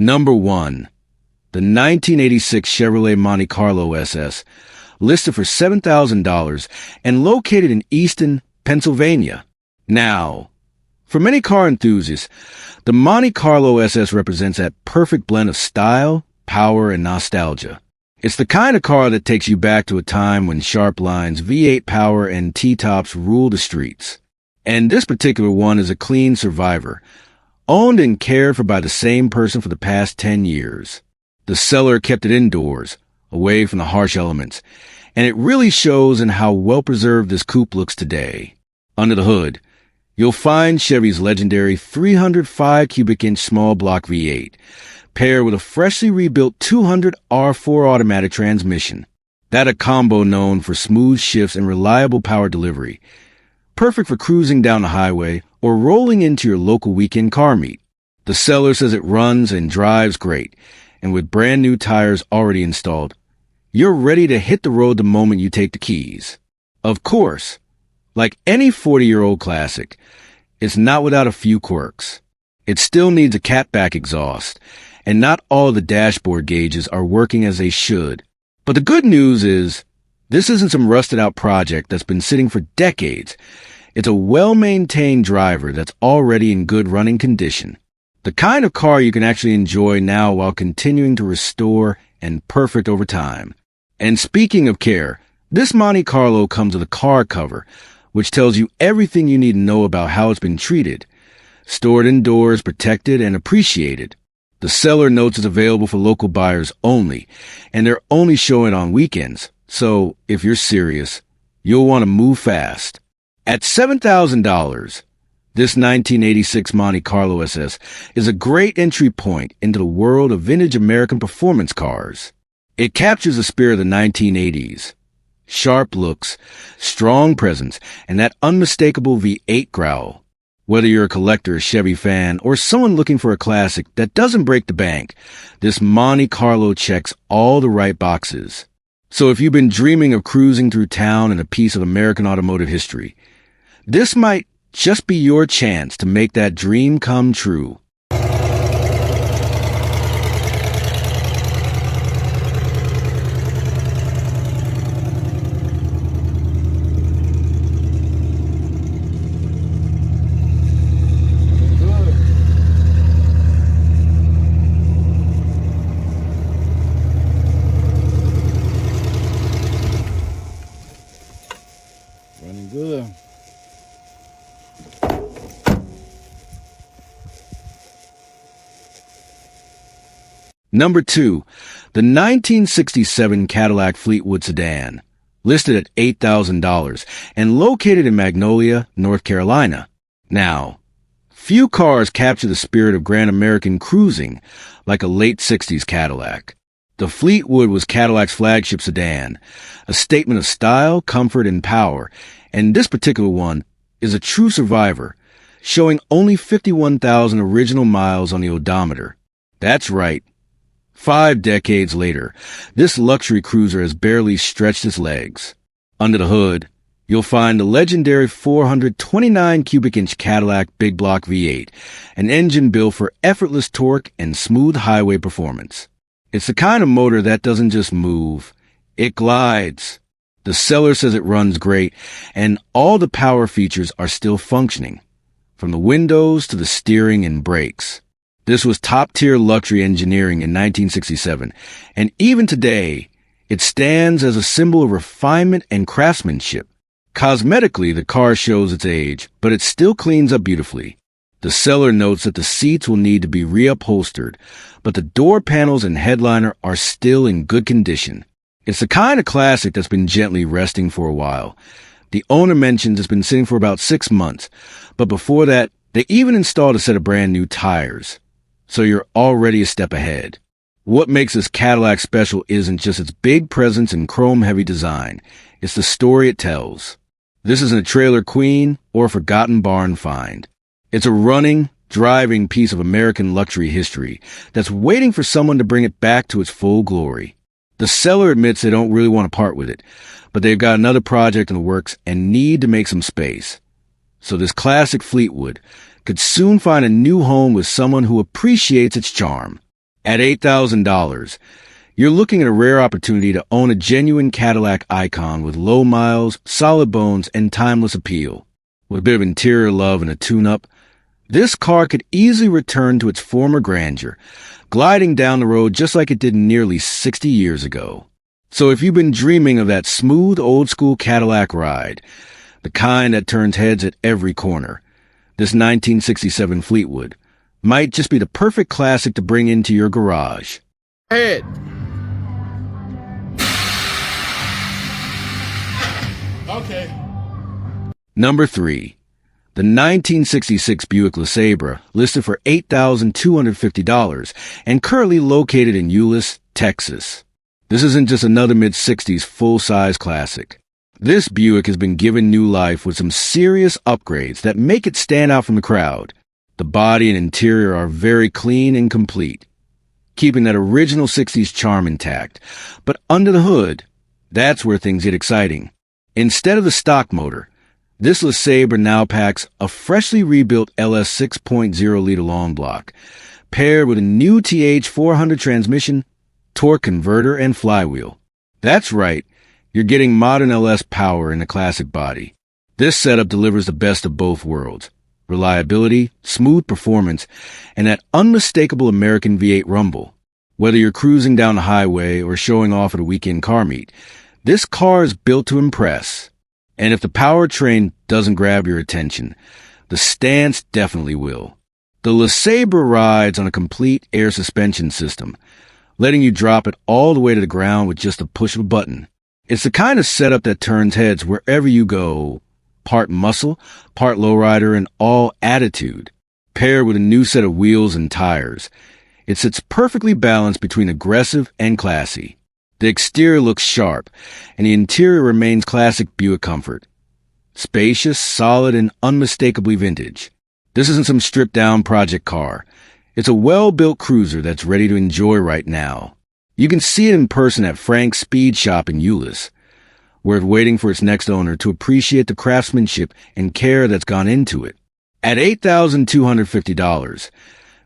Number 1. The 1986 Chevrolet Monte Carlo SS, listed for $7,000 and located in Easton, Pennsylvania. Now, for many car enthusiasts, the Monte Carlo SS represents that perfect blend of style, power, and nostalgia. It's the kind of car that takes you back to a time when sharp lines, V8 power, and T-tops ruled the streets. And this particular one is a clean survivor, owned and cared for by the same person for the past 10 years. The seller kept it indoors, away from the harsh elements, and it really shows in how well-preserved this coupe looks today. Under the hood, you'll find Chevy's legendary 305 cubic inch small block V8, paired with a freshly rebuilt 200 R4 automatic transmission. That a combo known for smooth shifts and reliable power delivery, perfect for cruising down the highway or rolling into your local weekend car meet. The seller says it runs and drives great, and with brand new tires already installed, you're ready to hit the road the moment you take the keys. Of course, like any 40-year-old classic, it's not without a few quirks. It still needs a catback exhaust, and not all the dashboard gauges are working as they should. But the good news is, this isn't some rusted-out project that's been sitting for decades. It's a well-maintained driver that's already in good running condition. The kind of car you can actually enjoy now while continuing to restore and perfect over time. And speaking of care, this Monte Carlo comes with a car cover, which tells you everything you need to know about how it's been treated. Stored indoors, protected, and appreciated. The seller notes it's available for local buyers only, and they're only showing on weekends. So, if you're serious, you'll want to move fast. At $7,000, this 1986 Monte Carlo SS is a great entry point into the world of vintage American performance cars. It captures the spirit of the 1980s. Sharp looks, strong presence, and that unmistakable V8 growl. Whether you're a collector, a Chevy fan, or someone looking for a classic that doesn't break the bank, this Monte Carlo checks all the right boxes. So if you've been dreaming of cruising through town in a piece of American automotive history, this might just be your chance to make that dream come true. Running good. Number 2, the 1967 Cadillac Fleetwood Sedan, listed at $8,000 and located in Magnolia, North Carolina. Now, few cars capture the spirit of grand American cruising like a late 60s Cadillac. The Fleetwood was Cadillac's flagship sedan, a statement of style, comfort, and power, and this particular one is a true survivor, showing only 51,000 original miles on the odometer. That's right. 5 decades later, this luxury cruiser has barely stretched its legs. Under the hood, you'll find the legendary 429 cubic inch Cadillac Big Block V8, an engine built for effortless torque and smooth highway performance. It's the kind of motor that doesn't just move, it glides. The seller says it runs great, and all the power features are still functioning, from the windows to the steering and brakes. This was top-tier luxury engineering in 1967, and even today, it stands as a symbol of refinement and craftsmanship. Cosmetically, the car shows its age, but it still cleans up beautifully. The seller notes that the seats will need to be reupholstered, but the door panels and headliner are still in good condition. It's the kind of classic that's been gently resting for a while. The owner mentions it's been sitting for about 6 months, but before that, they even installed a set of brand new tires. So you're already a step ahead. What makes this Cadillac special isn't just its big presence and chrome-heavy design. It's the story it tells. This isn't a trailer queen or a forgotten barn find. It's a running, driving piece of American luxury history that's waiting for someone to bring it back to its full glory. The seller admits they don't really want to part with it, but they've got another project in the works and need to make some space. So this classic Fleetwood could soon find a new home with someone who appreciates its charm. At $8,000, you're looking at a rare opportunity to own a genuine Cadillac icon with low miles, solid bones, and timeless appeal. With a bit of interior love and a tune-up, this car could easily return to its former grandeur, gliding down the road just like it did nearly 60 years ago. So if you've been dreaming of that smooth, old-school Cadillac ride, the kind that turns heads at every corner, this 1967 Fleetwood might just be the perfect classic to bring into your garage. Head. Okay. Number 3. The 1966 Buick LeSabre, listed for $8,250 and currently located in Euless, Texas. This isn't just another mid-60s full-size classic. This Buick has been given new life with some serious upgrades that make it stand out from the crowd. The body and interior are very clean and complete, keeping that original 60s charm intact. But under the hood, that's where things get exciting. Instead of the stock motor, this LeSabre now packs a freshly rebuilt LS 6.0-liter long block, paired with a new TH400 transmission, torque converter, and flywheel. That's right, you're getting modern LS power in the classic body. This setup delivers the best of both worlds: reliability, smooth performance, and that unmistakable American V8 rumble. Whether you're cruising down the highway or showing off at a weekend car meet, this car is built to impress. And if the powertrain doesn't grab your attention, the stance definitely will. The LeSabre rides on a complete air suspension system, letting you drop it all the way to the ground with just a push of a button. It's the kind of setup that turns heads wherever you go, part muscle, part lowrider, and all attitude. Paired with a new set of wheels and tires, it sits perfectly balanced between aggressive and classy. The exterior looks sharp, and the interior remains classic Buick comfort. Spacious, solid, and unmistakably vintage. This isn't some stripped-down project car. It's a well-built cruiser that's ready to enjoy right now. You can see it in person at Frank's Speed Shop in Euless, where it's waiting for its next owner to appreciate the craftsmanship and care that's gone into it. At $8,250,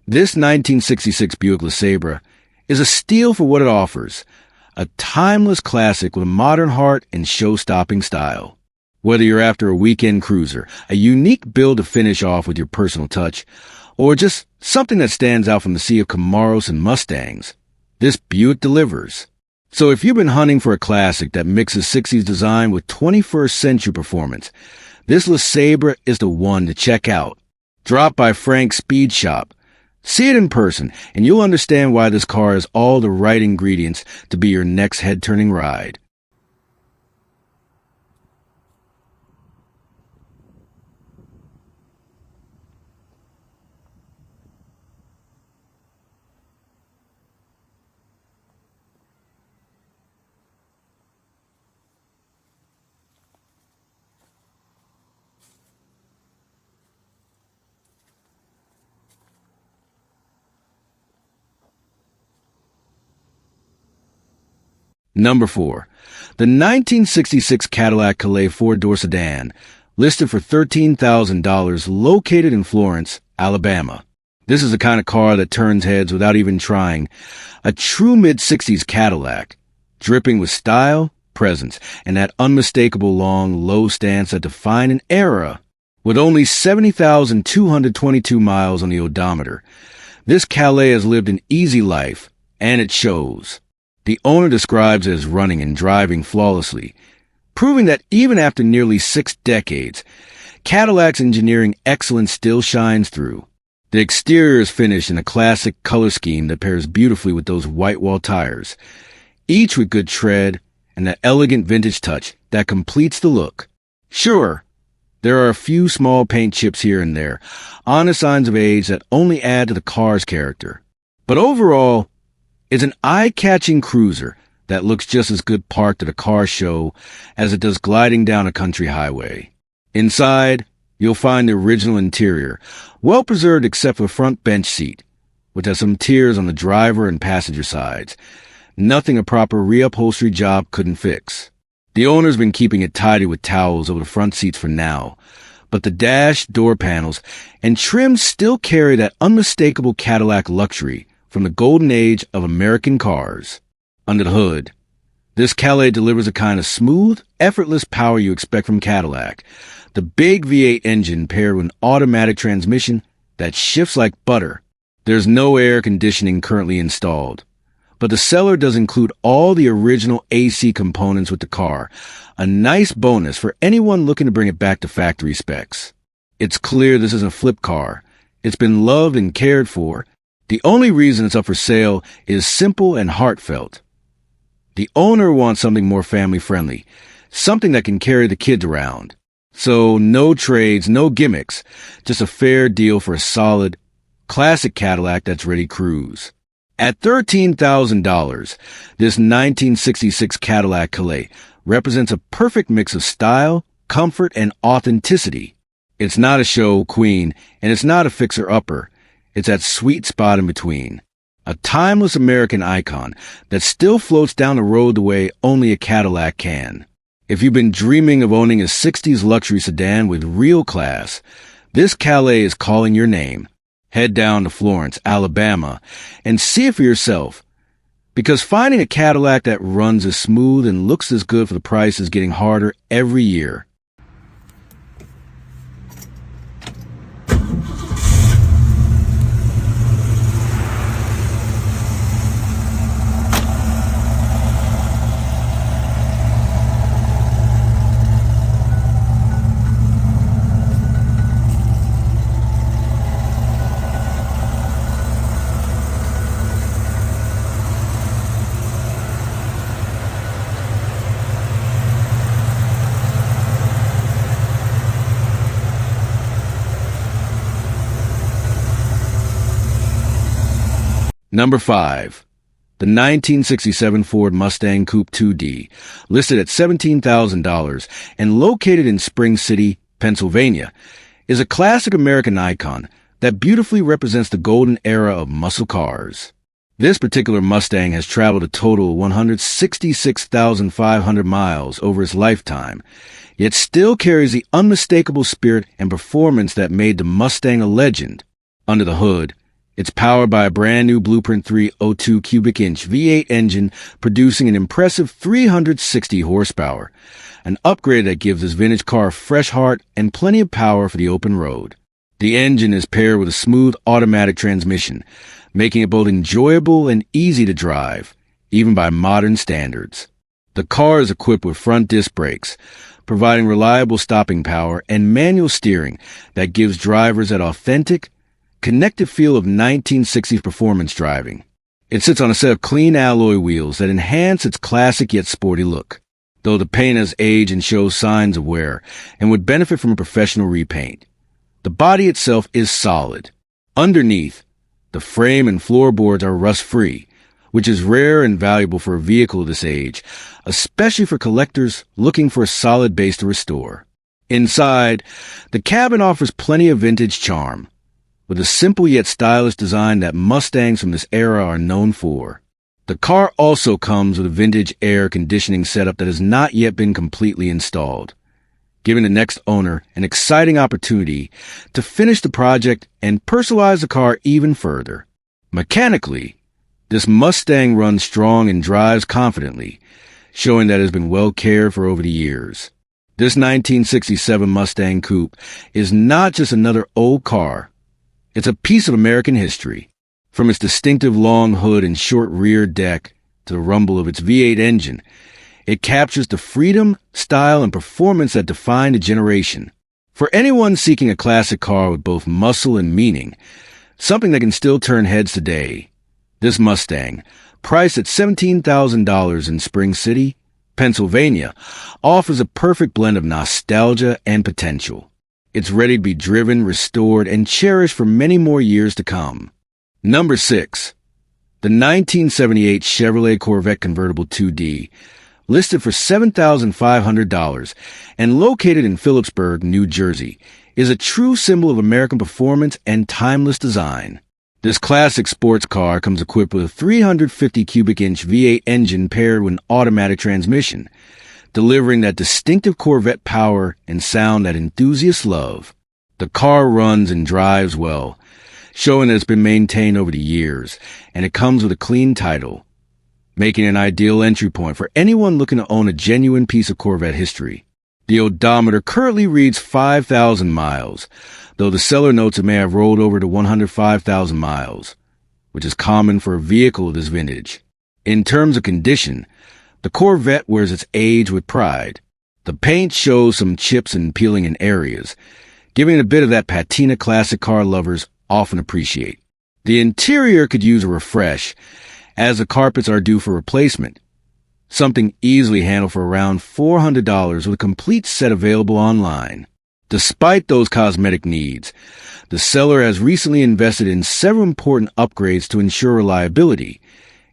this 1966 Buick LeSabre is a steal for what it offers: a timeless classic with a modern heart and show-stopping style. Whether you're after a weekend cruiser, a unique build to finish off with your personal touch, or just something that stands out from the sea of Camaros and Mustangs, this Buick delivers. So if you've been hunting for a classic that mixes 60s design with 21st century performance, this LeSabre is the one to check out. Drop by Frank's Speed Shop. See it in person, and you'll understand why this car has all the right ingredients to be your next head-turning ride. Number 4. The 1966 Cadillac Calais four-door sedan, listed for $13,000, located in Florence, Alabama. This is the kind of car that turns heads without even trying. A true mid-60s Cadillac, dripping with style, presence, and that unmistakable long, low stance that define an era. With only 70,222 miles on the odometer, this Calais has lived an easy life, and it shows. The owner describes it as running and driving flawlessly, proving that even after nearly 6 decades, Cadillac's engineering excellence still shines through. The exterior is finished in a classic color scheme that pairs beautifully with those white wall tires, each with good tread and that elegant vintage touch that completes the look. Sure, there are a few small paint chips here and there, honest signs of age that only add to the car's character. But overall, it's an eye-catching cruiser that looks just as good parked at a car show as it does gliding down a country highway. Inside, you'll find the original interior, well preserved except for the front bench seat, which has some tears on the driver and passenger sides. Nothing a proper reupholstery job couldn't fix. The owner's been keeping it tidy with towels over the front seats for now, but the dash, door panels, and trim still carry that unmistakable Cadillac luxury from the golden age of American cars. Under the hood, this Calais delivers a kind of smooth, effortless power you expect from Cadillac. The big V8 engine paired with an automatic transmission that shifts like butter. There's no air conditioning currently installed, but the seller does include all the original AC components with the car, a nice bonus for anyone looking to bring it back to factory specs. It's clear this isn't a flip car. It's been loved and cared for. The only reason it's up for sale is simple and heartfelt. The owner wants something more family-friendly, something that can carry the kids around. So no trades, no gimmicks, just a fair deal for a solid, classic Cadillac that's ready to cruise. At $13,000, this 1966 Cadillac Calais represents a perfect mix of style, comfort, and authenticity. It's not a show queen, and it's not a fixer-upper. It's that sweet spot in between. A timeless American icon that still floats down the road the way only a Cadillac can. If you've been dreaming of owning a 60s luxury sedan with real class, this Calais is calling your name. Head down to Florence, Alabama, and see it for yourself. Because finding a Cadillac that runs as smooth and looks as good for the price is getting harder every year. Number 5. The 1967 Ford Mustang Coupe 2D, listed at $17,000 and located in Spring City, Pennsylvania, is a classic American icon that beautifully represents the golden era of muscle cars. This particular Mustang has traveled a total of 166,500 miles over its lifetime, yet still carries the unmistakable spirit and performance that made the Mustang a legend. Under the hood, it's powered by a brand new Blueprint 302 cubic inch V8 engine producing an impressive 360 horsepower, an upgrade that gives this vintage car a fresh heart and plenty of power for the open road. The engine is paired with a smooth automatic transmission, making it both enjoyable and easy to drive, even by modern standards. The car is equipped with front disc brakes, providing reliable stopping power and manual steering that gives drivers that authentic, connected feel of 1960s performance driving. It sits on a set of clean alloy wheels that enhance its classic yet sporty look, though the paint has aged and shows signs of wear and would benefit from a professional repaint. The body itself is solid. Underneath, the frame and floorboards are rust-free, which is rare and valuable for a vehicle of this age, especially for collectors looking for a solid base to restore. Inside, the cabin offers plenty of vintage charm, with a simple yet stylish design that Mustangs from this era are known for. The car also comes with a vintage air conditioning setup that has not yet been completely installed, giving the next owner an exciting opportunity to finish the project and personalize the car even further. Mechanically, this Mustang runs strong and drives confidently, showing that it has been well cared for over the years. This 1967 Mustang Coupe is not just another old car. It's a piece of American history. From its distinctive long hood and short rear deck to the rumble of its V8 engine, it captures the freedom, style, and performance that defined a generation. For anyone seeking a classic car with both muscle and meaning, something that can still turn heads today, this Mustang, priced at $17,000 in Spring City, Pennsylvania, offers a perfect blend of nostalgia and potential. It's ready to be driven, restored, and cherished for many more years to come. Number 6. The 1978 Chevrolet Corvette Convertible 2D, listed for $7,500 and located in Phillipsburg, New Jersey, is a true symbol of American performance and timeless design. This classic sports car comes equipped with a 350 cubic inch V8 engine paired with an automatic transmission, delivering that distinctive Corvette power and sound that enthusiasts love. The car runs and drives well, showing that it's been maintained over the years, and it comes with a clean title, making it an ideal entry point for anyone looking to own a genuine piece of Corvette history. The odometer currently reads 5,000 miles, though the seller notes it may have rolled over to 105,000 miles, which is common for a vehicle of this vintage. In terms of condition, the Corvette wears its age with pride. The paint shows some chips and peeling in areas, giving it a bit of that patina classic car lovers often appreciate. The interior could use a refresh, as the carpets are due for replacement, something easily handled for around $400 with a complete set available online. Despite those cosmetic needs, the seller has recently invested in several important upgrades to ensure reliability,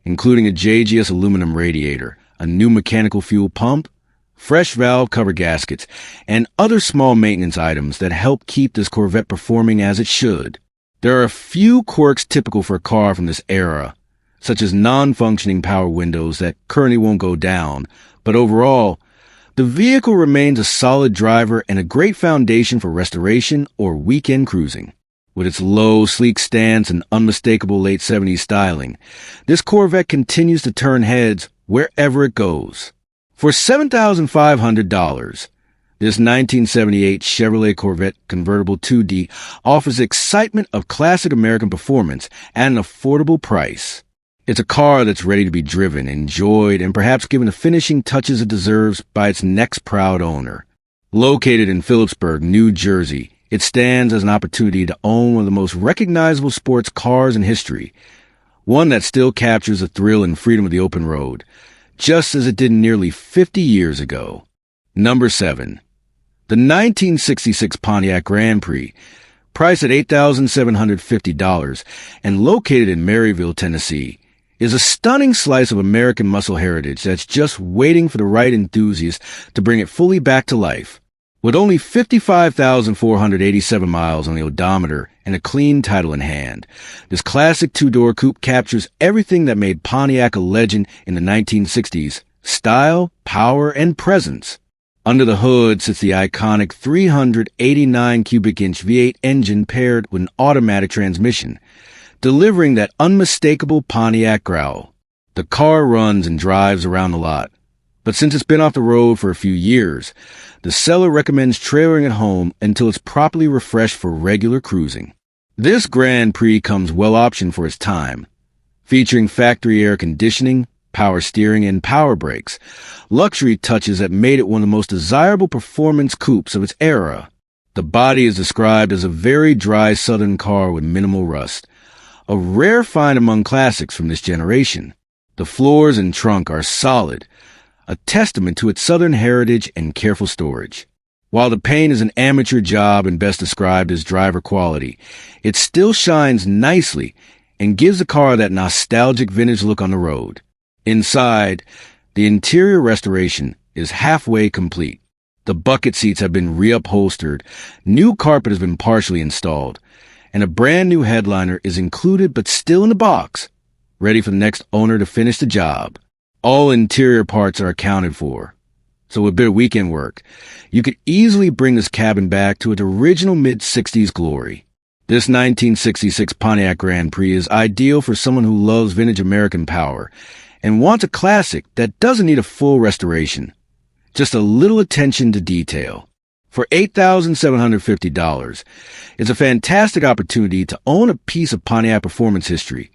including a JGS aluminum radiator, a new mechanical fuel pump, fresh valve cover gaskets, and other small maintenance items that help keep this Corvette performing as it should. There are a few quirks typical for a car from this era, such as non-functioning power windows that currently won't go down, but overall, the vehicle remains a solid driver and a great foundation for restoration or weekend cruising. With its low, sleek stance and unmistakable late 70s styling, this Corvette continues to turn heads wherever it goes. For $7,500, this 1978 Chevrolet Corvette Convertible 2D offers the excitement of classic American performance at an affordable price. It's a car that's ready to be driven, enjoyed, and perhaps given the finishing touches it deserves by its next proud owner. Located in Phillipsburg, New Jersey, it stands as an opportunity to own one of the most recognizable sports cars in history, one that still captures the thrill and freedom of the open road, just as it did nearly 50 years ago. Number 7. The 1966 Pontiac Grand Prix, priced at $8,750 and located in Maryville, Tennessee, is a stunning slice of American muscle heritage that's just waiting for the right enthusiast to bring it fully back to life. With only 55,487 miles on the odometer and a clean title in hand, this classic two-door coupe captures everything that made Pontiac a legend in the 1960s: style, power, and presence. Under the hood sits the iconic 389 cubic inch V8 engine paired with an automatic transmission, delivering that unmistakable Pontiac growl. The car runs and drives around the lot, but since it's been off the road for a few years, the seller recommends trailering it home until it's properly refreshed for regular cruising. This Grand Prix comes well optioned for its time, featuring factory air conditioning, power steering, and power brakes, luxury touches that made it one of the most desirable performance coupes of its era. The body is described as a very dry Southern car with minimal rust, a rare find among classics from this generation. The floors and trunk are solid, a testament to its Southern heritage and careful storage. While the paint is an amateur job and best described as driver quality, it still shines nicely and gives the car that nostalgic vintage look on the road. Inside, the interior restoration is halfway complete. The bucket seats have been reupholstered, new carpet has been partially installed, and a brand new headliner is included but still in the box, ready for the next owner to finish the job. All interior parts are accounted for, so with a bit of weekend work, you could easily bring this cabin back to its original mid-60s glory. This 1966 Pontiac Grand Prix is ideal for someone who loves vintage American power and wants a classic that doesn't need a full restoration, just a little attention to detail. For $8,750, it's a fantastic opportunity to own a piece of Pontiac performance history,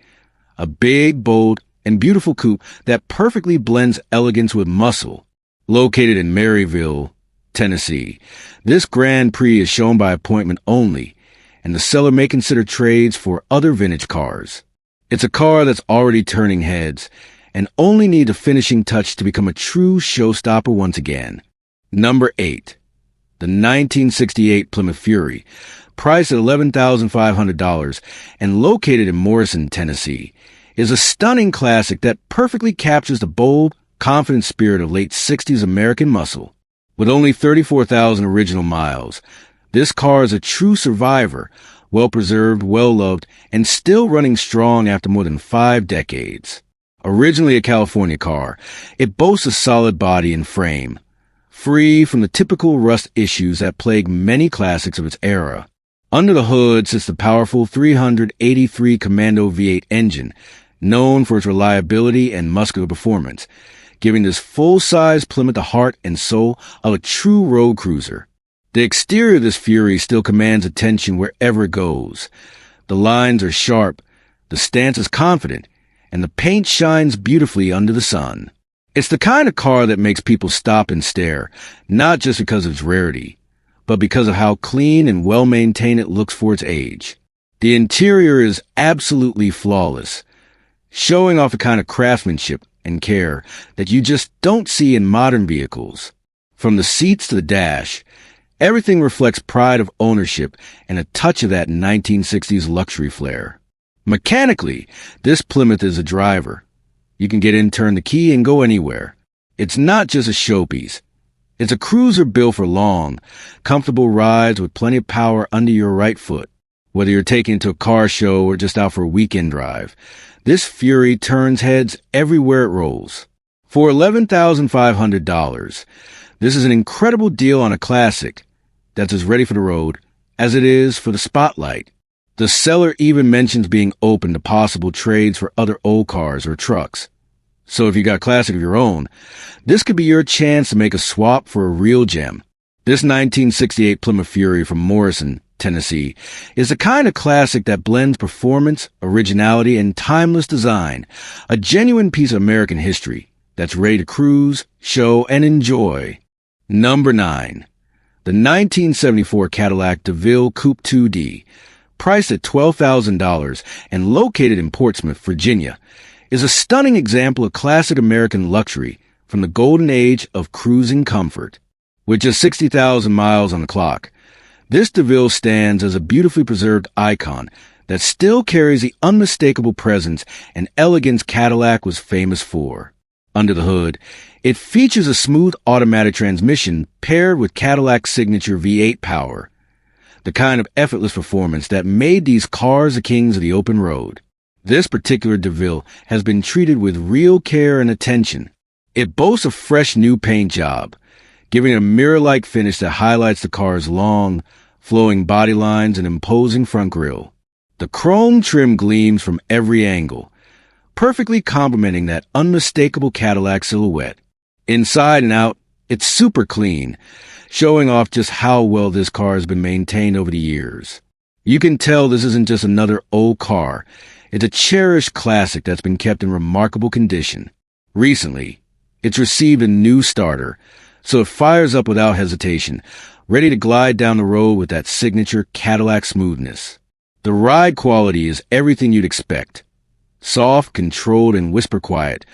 a big, bold, and beautiful coupe that perfectly blends elegance with muscle. Located in Maryville, Tennessee, this Grand Prix is shown by appointment only, and the seller may consider trades for other vintage cars. It's a car that's already turning heads and only needs a finishing touch to become a true showstopper once again. Number 8. The 1968 Plymouth Fury, priced at $11,500 and located in Morrison, Tennessee, is a stunning classic that perfectly captures the bold, confident spirit of late 60s American muscle. With only 34,000 original miles, this car is a true survivor, well-preserved, well-loved, and still running strong after more than 5 decades. Originally a California car, it boasts a solid body and frame, free from the typical rust issues that plague many classics of its era. Under the hood sits the powerful 383 Commando V8 engine, known for its reliability and muscular performance, giving this full-size Plymouth the heart and soul of a true road cruiser. The exterior of this Fury still commands attention wherever it goes. The lines are sharp, the stance is confident, and the paint shines beautifully under the sun. It's the kind of car that makes people stop and stare, not just because of its rarity, but because of how clean and well-maintained it looks for its age. The interior is absolutely flawless, showing off a kind of craftsmanship and care that you just don't see in modern vehicles. From the seats to the dash, everything reflects pride of ownership and a touch of that 1960s luxury flair. Mechanically, this Plymouth is a driver. You can get in, turn the key, and go anywhere. It's not just a showpiece. It's a cruiser built for long, comfortable rides with plenty of power under your right foot. Whether you're taking it to a car show or just out for a weekend drive, this Fury turns heads everywhere it rolls. For $11,500, this is an incredible deal on a classic that's as ready for the road as it is for the spotlight. The seller even mentions being open to possible trades for other old cars or trucks. So if you got a classic of your own, this could be your chance to make a swap for a real gem. This 1968 Plymouth Fury from Morrison, Tennessee, is the kind of classic that blends performance, originality, and timeless design, a genuine piece of American history that's ready to cruise, show, and enjoy. Number 9. The 1974 Cadillac DeVille Coupe 2D, priced at $12,000 and located in Portsmouth, Virginia, is a stunning example of classic American luxury from the golden age of cruising comfort. With just 60,000 miles on the clock, this DeVille stands as a beautifully preserved icon that still carries the unmistakable presence and elegance Cadillac was famous for. Under the hood, it features a smooth automatic transmission paired with Cadillac's signature V8 power, the kind of effortless performance that made these cars the kings of the open road. This particular DeVille has been treated with real care and attention. It boasts a fresh new paint job, giving it a mirror-like finish that highlights the car's long, flowing body lines and imposing front grille. The chrome trim gleams from every angle, perfectly complementing that unmistakable Cadillac silhouette. Inside and out, it's super clean, showing off just how well this car has been maintained over the years. You can tell this isn't just another old car. It's a cherished classic that's been kept in remarkable condition. Recently, it's received a new starter, so it fires up without hesitation, ready to glide down the road with that signature Cadillac smoothness. The ride quality is everything you'd expect. Soft, controlled, and whisper quiet.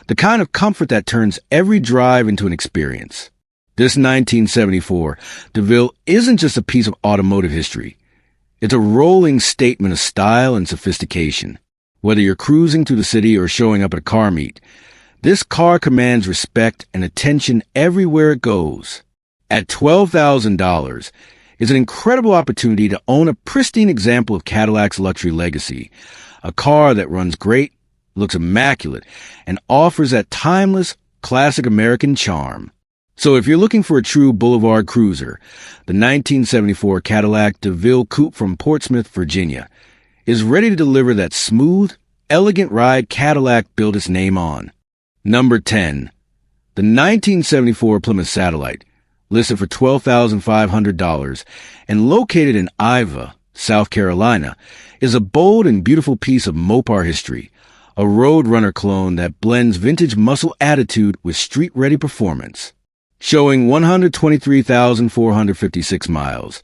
The kind of comfort that turns every drive into an experience. This 1974 DeVille isn't just a piece of automotive history. It's a rolling statement of style and sophistication. Whether you're cruising through the city or showing up at a car meet, this car commands respect and attention everywhere it goes. At $12,000, it's an incredible opportunity to own a pristine example of Cadillac's luxury legacy, a car that runs great, looks immaculate, and offers that timeless, classic American charm. So if you're looking for a true boulevard cruiser, the 1974 Cadillac DeVille Coupe from Portsmouth, Virginia, is ready to deliver that smooth, elegant ride Cadillac built its name on. Number 10. The 1974 Plymouth Satellite, listed for $12,500 and located in Ivor, South Carolina, is a bold and beautiful piece of Mopar history, a Roadrunner clone that blends vintage muscle attitude with street-ready performance. Showing 123,456 miles,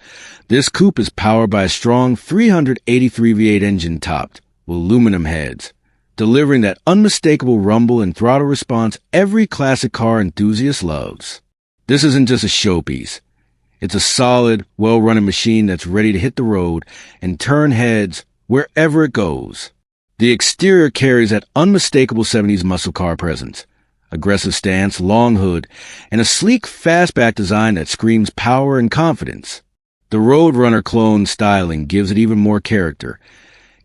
this coupe is powered by a strong 383 V8 engine topped with aluminum heads, delivering that unmistakable rumble and throttle response every classic car enthusiast loves. This isn't just a showpiece. It's a solid, well-running machine that's ready to hit the road and turn heads wherever it goes. The exterior carries that unmistakable 70s muscle car presence, aggressive stance, long hood, and a sleek fastback design that screams power and confidence. The Roadrunner clone styling gives it even more character,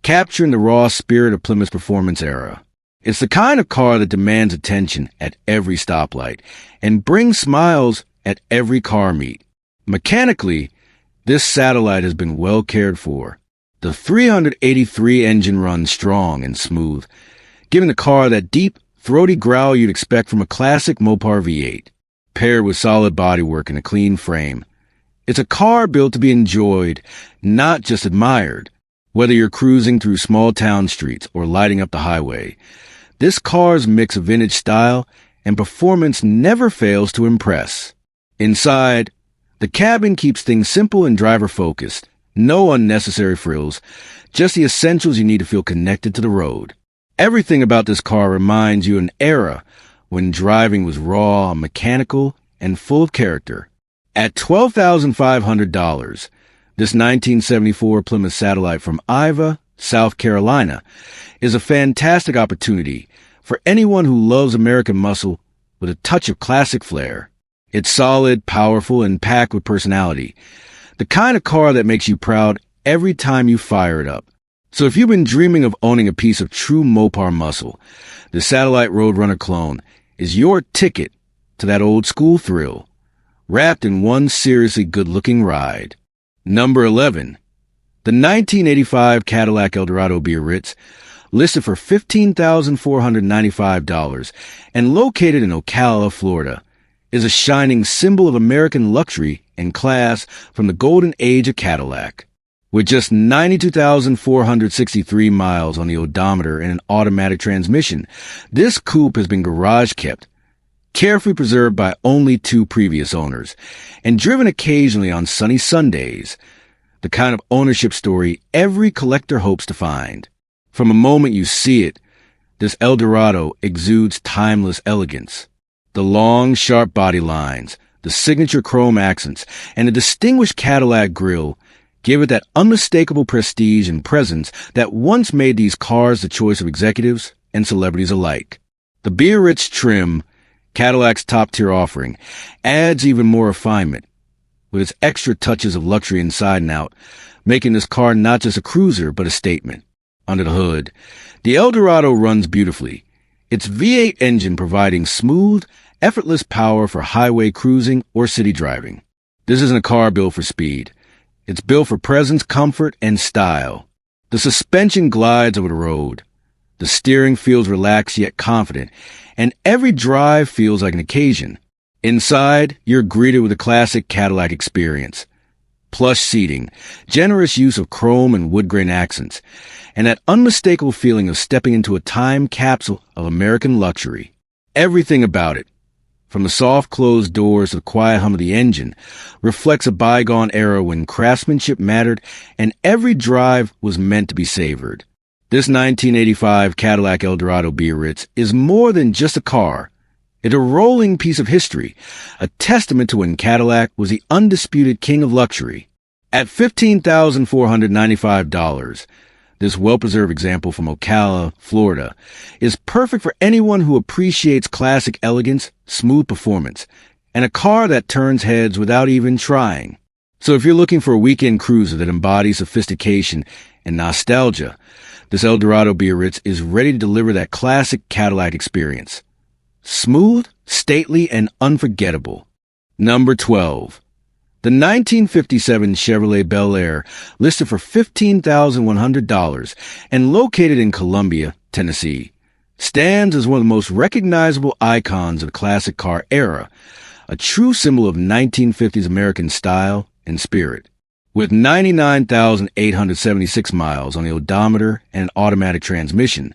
capturing the raw spirit of Plymouth's performance era. It's the kind of car that demands attention at every stoplight and brings smiles at every car meet. Mechanically, This satellite has been well cared for. The 383 engine runs strong and smooth, giving the car that deep, throaty growl you'd expect from a classic Mopar V8. Paired with solid bodywork and a clean frame, it's a car built to be enjoyed, not just admired. Whether you're cruising through small town streets or lighting up the highway, this car's mix of vintage style and performance never fails to impress. Inside, the cabin keeps things simple and driver-focused. No unnecessary frills, just the essentials you need to feel connected to the road. Everything about this car reminds you of an era when driving was raw, mechanical, and full of character. At $12,500, this 1974 Plymouth Satellite from Ivor, South Carolina, is a fantastic opportunity for anyone who loves American muscle with a touch of classic flair. It's solid, powerful, and packed with personality. The kind of car that makes you proud every time you fire it up. So if you've been dreaming of owning a piece of true Mopar muscle, the Satellite Roadrunner clone is your ticket to that old school thrill, wrapped in one seriously good-looking ride. Number 11. The 1985 Cadillac Eldorado Biarritz, listed for $15,495 and located in Ocala, Florida, is a shining symbol of American luxury and class from the golden age of Cadillac. With just 92,463 miles on the odometer and an automatic transmission, this coupe has been garage-kept, carefully preserved by only 2 previous owners, and driven occasionally on sunny Sundays, the kind of ownership story every collector hopes to find. From the moment you see it, this Eldorado exudes timeless elegance. The long, sharp body lines, the signature chrome accents, and the distinguished Cadillac grille give it that unmistakable prestige and presence that once made these cars the choice of executives and celebrities alike. The Biarritz trim, Cadillac's top-tier offering, adds even more refinement, with its extra touches of luxury inside and out, making this car not just a cruiser but a statement. Under the hood, the Eldorado runs beautifully, its V8 engine providing smooth, effortless power for highway cruising or city driving. This isn't a car built for speed. It's built for presence, comfort, and style. The suspension glides over the road. The steering feels relaxed yet confident, and every drive feels like an occasion. Inside, you're greeted with a classic Cadillac experience. Plush seating, generous use of chrome and wood grain accents, and that unmistakable feeling of stepping into a time capsule of American luxury. Everything about it, from the soft closed doors to the quiet hum of the engine, reflects a bygone era when craftsmanship mattered and every drive was meant to be savored. This 1985 Cadillac Eldorado Biarritz is more than just a car. It's a rolling piece of history, a testament to when Cadillac was the undisputed king of luxury. At $15,495, this well-preserved example from Ocala, Florida, is perfect for anyone who appreciates classic elegance, smooth performance, and a car that turns heads without even trying. So if you're looking for a weekend cruiser that embodies sophistication and nostalgia, this Eldorado Biarritz is ready to deliver that classic Cadillac experience. Smooth, stately, and unforgettable. Number 12. The 1957 Chevrolet Bel Air, listed for $15,100 and located in Columbia, Tennessee, stands as one of the most recognizable icons of the classic car era, a true symbol of 1950s American style and spirit. With 99,876 miles on the odometer and an automatic transmission,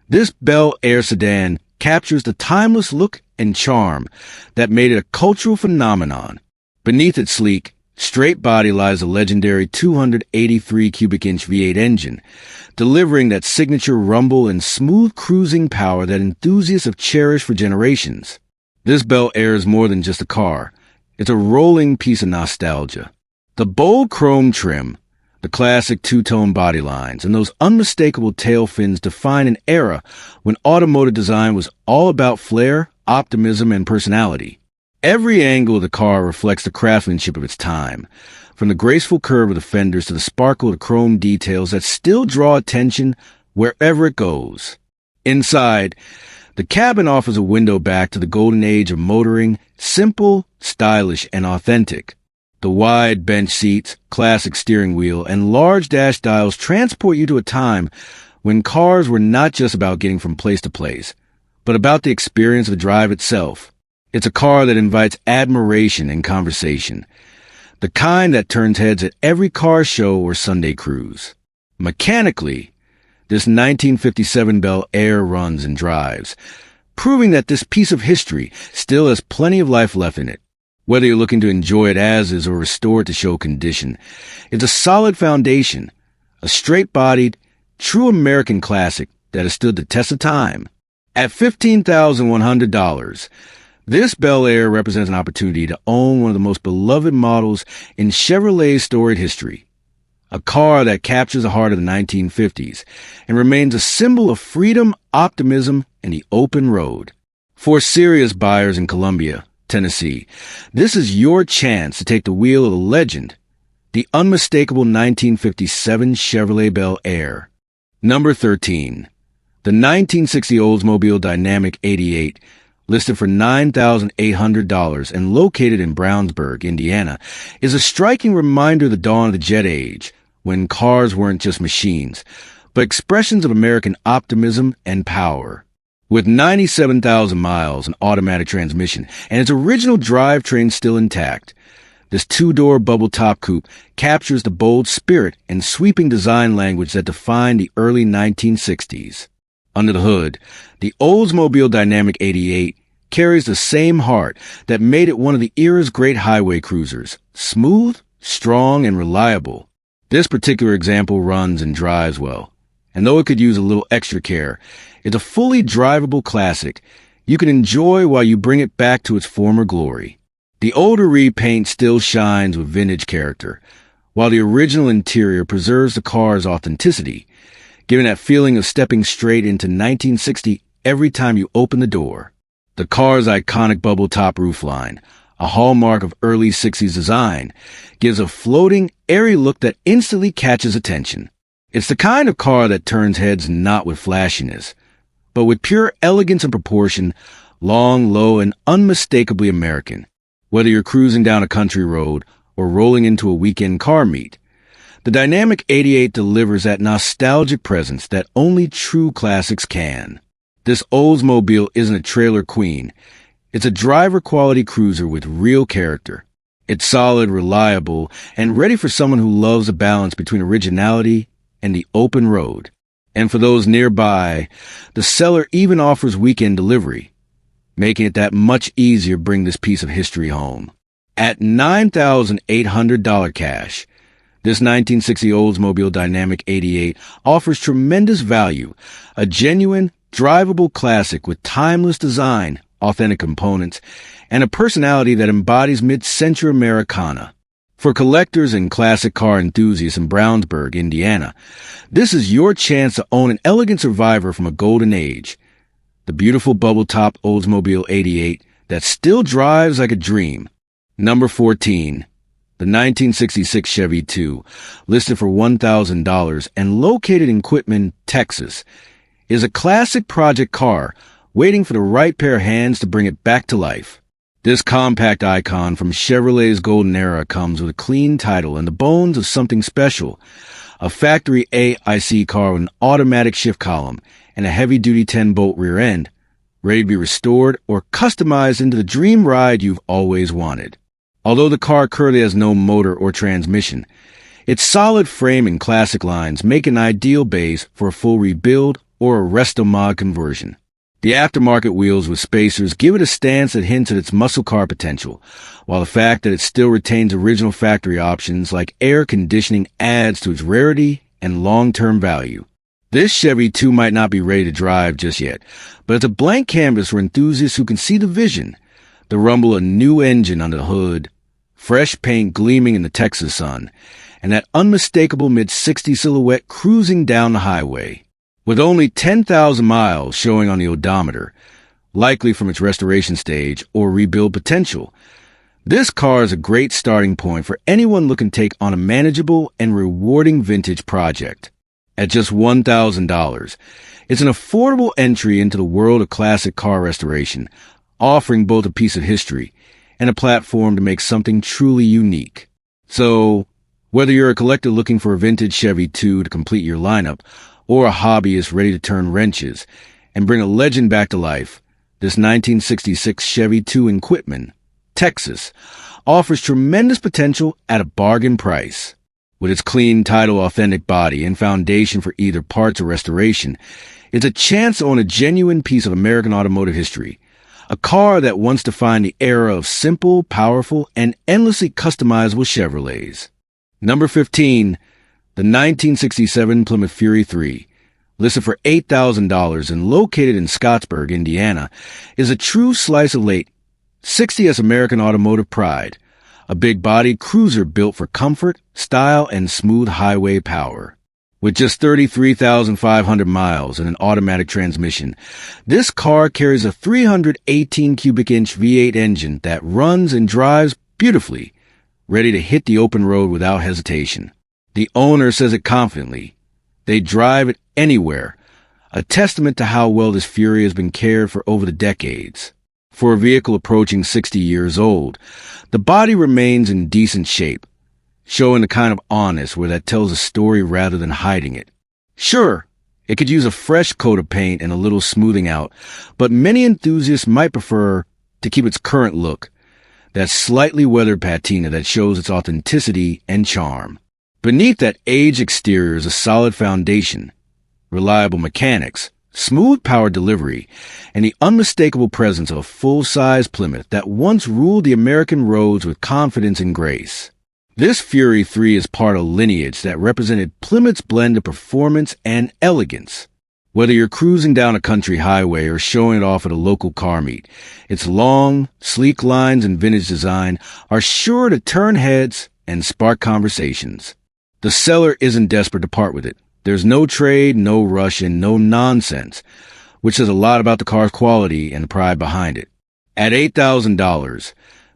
this Bel Air sedan captures the timeless look and charm that made it a cultural phenomenon. Beneath its sleek, straight body lies a legendary 283 cubic inch V8 engine, delivering that signature rumble and smooth cruising power that enthusiasts have cherished for generations. This Bel Air is more than just a car. It's a rolling piece of nostalgia. The bold chrome trim, the classic two-tone body lines, and those unmistakable tail fins define an era when automotive design was all about flair, optimism, and personality. Every angle of the car reflects the craftsmanship of its time, from the graceful curve of the fenders to the sparkle of the chrome details that still draw attention wherever it goes. Inside, the cabin offers a window back to the golden age of motoring, simple, stylish, and authentic. The wide bench seats, classic steering wheel, and large dash dials transport you to a time when cars were not just about getting from place to place, but about the experience of the drive itself. It's a car that invites admiration and conversation, the kind that turns heads at every car show or Sunday cruise. Mechanically, this 1957 Bel Air runs and drives, proving that this piece of history still has plenty of life left in it. Whether you're looking to enjoy it as is or restore it to show condition, it's a solid foundation, a straight-bodied, true American classic that has stood the test of time. At $15,100, this Bel Air represents an opportunity to own one of the most beloved models in Chevrolet's storied history. A car that captures the heart of the 1950s and remains a symbol of freedom, optimism, and the open road. For serious buyers in Columbia, Tennessee, this is your chance to take the wheel of the legend, the unmistakable 1957 Chevrolet Bel Air. Number 13. The 1960 Oldsmobile Dynamic 88, listed for $9,800 and located in Brownsburg, Indiana, is a striking reminder of the dawn of the jet age, when cars weren't just machines, but expressions of American optimism and power. With 97,000 miles, an automatic transmission, and its original drivetrain still intact, this two-door bubble-top coupe captures the bold spirit and sweeping design language that defined the early 1960s. Under the hood, the Oldsmobile Dynamic 88 carries the same heart that made it one of the era's great highway cruisers, smooth, strong, and reliable. This particular example runs and drives well, and though it could use a little extra care, it's a fully drivable classic you can enjoy while you bring it back to its former glory. The older repaint still shines with vintage character, while the original interior preserves the car's authenticity, giving that feeling of stepping straight into 1960 every time you open the door. The car's iconic bubble-top roofline, a hallmark of early 60s design, gives a floating, airy look that instantly catches attention. It's the kind of car that turns heads not with flashiness, but with pure elegance and proportion, long, low, and unmistakably American. Whether you're cruising down a country road or rolling into a weekend car meet, the Dynamic 88 delivers that nostalgic presence that only true classics can. This Oldsmobile isn't a trailer queen. It's a driver-quality cruiser with real character. It's solid, reliable, and ready for someone who loves a balance between originality and the open road. And for those nearby, the seller even offers weekend delivery, making it that much easier to bring this piece of history home. At $9,800 cash, this 1960 Oldsmobile Dynamic 88 offers tremendous value, a genuine, drivable classic with timeless design, authentic components, and a personality that embodies mid-century Americana. For collectors and classic car enthusiasts in Brownsburg, Indiana, this is your chance to own an elegant survivor from a golden age. The beautiful bubble-top Oldsmobile 88 that still drives like a dream. Number 14. The 1966 Chevy 2, listed for $1,000 and located in Quitman, Texas, is a classic project car waiting for the right pair of hands to bring it back to life. This compact icon from Chevrolet's golden era comes with a clean title and the bones of something special, a factory AIC car with an automatic shift column and a heavy-duty 10-bolt rear end, ready to be restored or customized into the dream ride you've always wanted. Although the car currently has no motor or transmission, its solid frame and classic lines make an ideal base for a full rebuild or a resto-mod conversion. The aftermarket wheels with spacers give it a stance that hints at its muscle car potential, while the fact that it still retains original factory options like air conditioning adds to its rarity and long-term value. This Chevy 2 might not be ready to drive just yet, but it's a blank canvas for enthusiasts who can see the vision, the rumble of a new engine under the hood, fresh paint gleaming in the Texas sun, and that unmistakable mid-60 silhouette cruising down the highway. With only 10,000 miles showing on the odometer, likely from its restoration stage or rebuild potential, this car is a great starting point for anyone looking to take on a manageable and rewarding vintage project. At just $1,000, it's an affordable entry into the world of classic car restoration, offering both a piece of history and a platform to make something truly unique. So, whether you're a collector looking for a vintage Chevy 2 to complete your lineup, or a hobbyist ready to turn wrenches and bring a legend back to life, this 1966 Chevy 2 in Quitman, Texas, offers tremendous potential at a bargain price. With its clean title authentic body and foundation for either parts or restoration, it's a chance to own a genuine piece of American automotive history. A car that wants to find the era of simple, powerful, and endlessly customizable Chevrolets. Number 15, the 1967 Plymouth Fury 3, listed for $8,000 and located in Scottsburg, Indiana, is a true slice of late 60s American automotive pride. A big-bodied cruiser built for comfort, style, and smooth highway power. With just 33,500 miles and an automatic transmission, this car carries a 318 cubic inch V8 engine that runs and drives beautifully, ready to hit the open road without hesitation. The owner says it confidently. They drive it anywhere, a testament to how well this Fury has been cared for over the decades. For a vehicle approaching 60 years old, the body remains in decent shape, showing the kind of honest where that tells a story rather than hiding it. Sure, it could use a fresh coat of paint and a little smoothing out, but many enthusiasts might prefer to keep its current look, that slightly weathered patina that shows its authenticity and charm. Beneath that aged exterior is a solid foundation, reliable mechanics, smooth power delivery, and the unmistakable presence of a full-size Plymouth that once ruled the American roads with confidence and grace. This Fury 3 is part of a lineage that represented Plymouth's blend of performance and elegance. Whether you're cruising down a country highway or showing it off at a local car meet, its long, sleek lines and vintage design are sure to turn heads and spark conversations. The seller isn't desperate to part with it. There's no trade, no rush, and no nonsense, which says a lot about the car's quality and the pride behind it. At $8,000,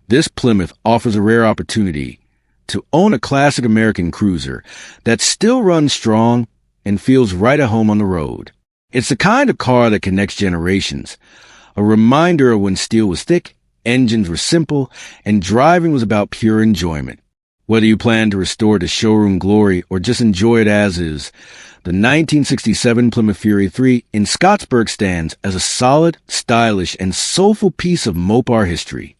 this Plymouth offers a rare opportunity to own a classic American cruiser that still runs strong and feels right at home on the road. It's the kind of car that connects generations, a reminder of when steel was thick, engines were simple, and driving was about pure enjoyment. Whether you plan to restore it to showroom glory or just enjoy it as is, the 1967 Plymouth Fury 3 in Scottsburg stands as a solid, stylish, and soulful piece of Mopar history.